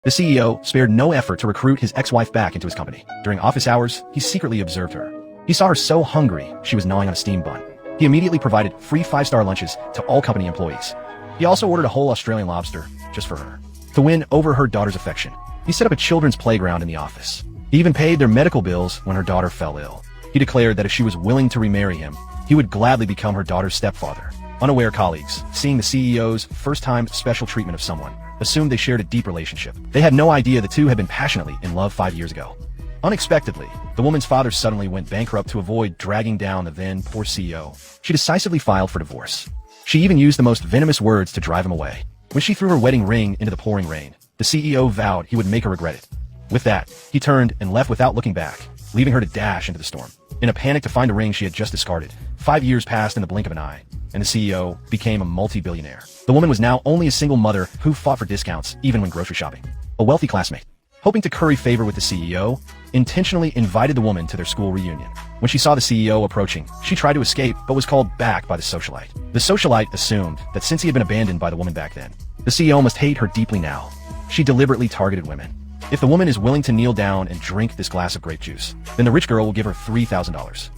The CEO spared no effort to recruit his ex-wife back into his company. During office hours, he secretly observed her. He saw her so hungry, she was gnawing on a steam bun. He immediately provided free 5-star lunches to all company employees. He also ordered a whole Australian lobster just for her. To win over her daughter's affection, he set up a children's playground in the office. He even paid their medical bills when her daughter fell ill. He declared that if she was willing to remarry him, he would gladly become her daughter's stepfather. Unaware colleagues, seeing the CEO's first-time special treatment of someone, assumed they shared a deep relationship. They had no idea the two had been passionately in love 5 years ago. Unexpectedly, the woman's father suddenly went bankrupt to avoid dragging down the then poor CEO. She decisively filed for divorce. She even used the most venomous words to drive him away. When she threw her wedding ring into the pouring rain, the CEO vowed he would make her regret it. With that, he turned and left without looking back, leaving her to dash into the storm. In a panic to find a ring she had just discarded, 5 years passed in the blink of an eye, and the CEO became a multi-billionaire. The woman was now only a single mother who fought for discounts even when grocery shopping. A wealthy classmate, hoping to curry favor with the CEO, intentionally invited the woman to their school reunion. When she saw the CEO approaching, she tried to escape but was called back by the socialite. The socialite assumed that since he had been abandoned by the woman back then, the CEO must hate her deeply now. She deliberately targeted women. If the woman is willing to kneel down and drink this glass of grape juice, then the rich girl will give her $3,000.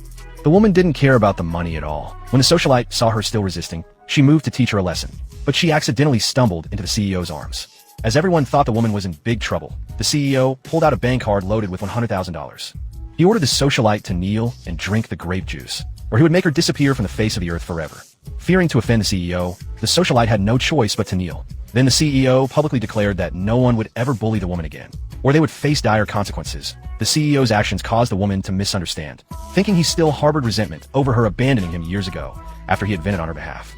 The woman didn't care about the money at all. When the socialite saw her still resisting, she moved to teach her a lesson. But she accidentally stumbled into the CEO's arms. As everyone thought the woman was in big trouble, the CEO pulled out a bank card loaded with $100,000. He ordered the socialite to kneel and drink the grape juice, or he would make her disappear from the face of the earth forever. Fearing to offend the CEO, the socialite had no choice but to kneel. Then the CEO publicly declared that no one would ever bully the woman again, or they would face dire consequences. The CEO's actions caused the woman to misunderstand, thinking he still harbored resentment over her abandoning him years ago after he had vented on her behalf.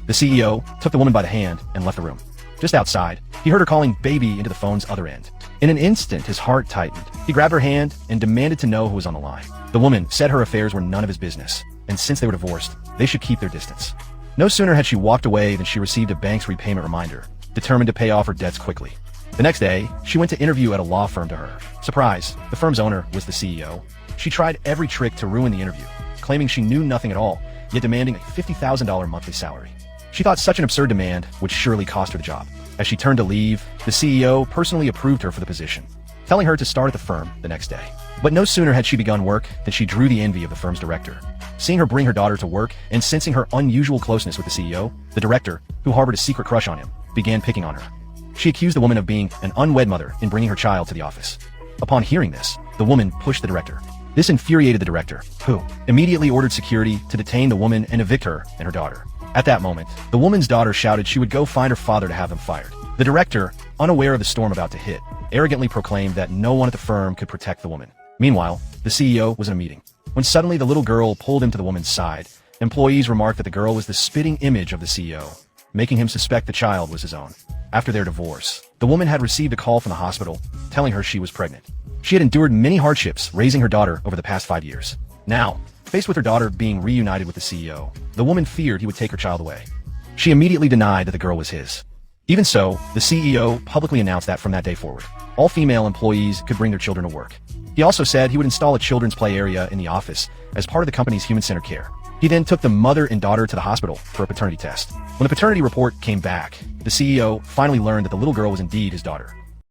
The CEO took the woman by the hand and left the room. Just outside, he heard her calling baby into the phone's other end. In an instant, his heart tightened. He grabbed her hand and demanded to know who was on the line. The woman said her affairs were none of his business, and since they were divorced, they should keep their distance. No sooner had she walked away than she received a bank's repayment reminder, determined to pay off her debts quickly. The next day, she went to interview at a law firm to her. Surprise, the firm's owner was the CEO. She tried every trick to ruin the interview, claiming she knew nothing at all, yet demanding a $50,000 monthly salary. She thought such an absurd demand would surely cost her the job. As she turned to leave, the CEO personally approved her for the position, telling her to start at the firm the next day. But no sooner had she begun work than she drew the envy of the firm's director. Seeing her bring her daughter to work and sensing her unusual closeness with the CEO, the director, who harbored a secret crush on him, began picking on her. She accused the woman of being an unwed mother in bringing her child to the office. Upon hearing this, the woman pushed the director. This infuriated the director, who immediately ordered security to detain the woman and evict her and her daughter. At that moment, the woman's daughter shouted she would go find her father to have him fired. The director, unaware of the storm about to hit, arrogantly proclaimed that no one at the firm could protect the woman. Meanwhile, the CEO was in a meeting, when suddenly the little girl pulled him to the woman's side. Employees remarked that the girl was the spitting image of the CEO, making him suspect the child was his own. After their divorce, the woman had received a call from the hospital telling her she was pregnant. She had endured many hardships raising her daughter over the past 5 years. Now, faced with her daughter being reunited with the CEO, the woman feared he would take her child away. She immediately denied that the girl was his. Even so, the CEO publicly announced that from that day forward, all female employees could bring their children to work. He also said he would install a children's play area in the office as part of the company's human-centered care. He then took the mother and daughter to the hospital for a paternity test. When the paternity report came back, the CEO finally learned that the little girl was indeed his daughter.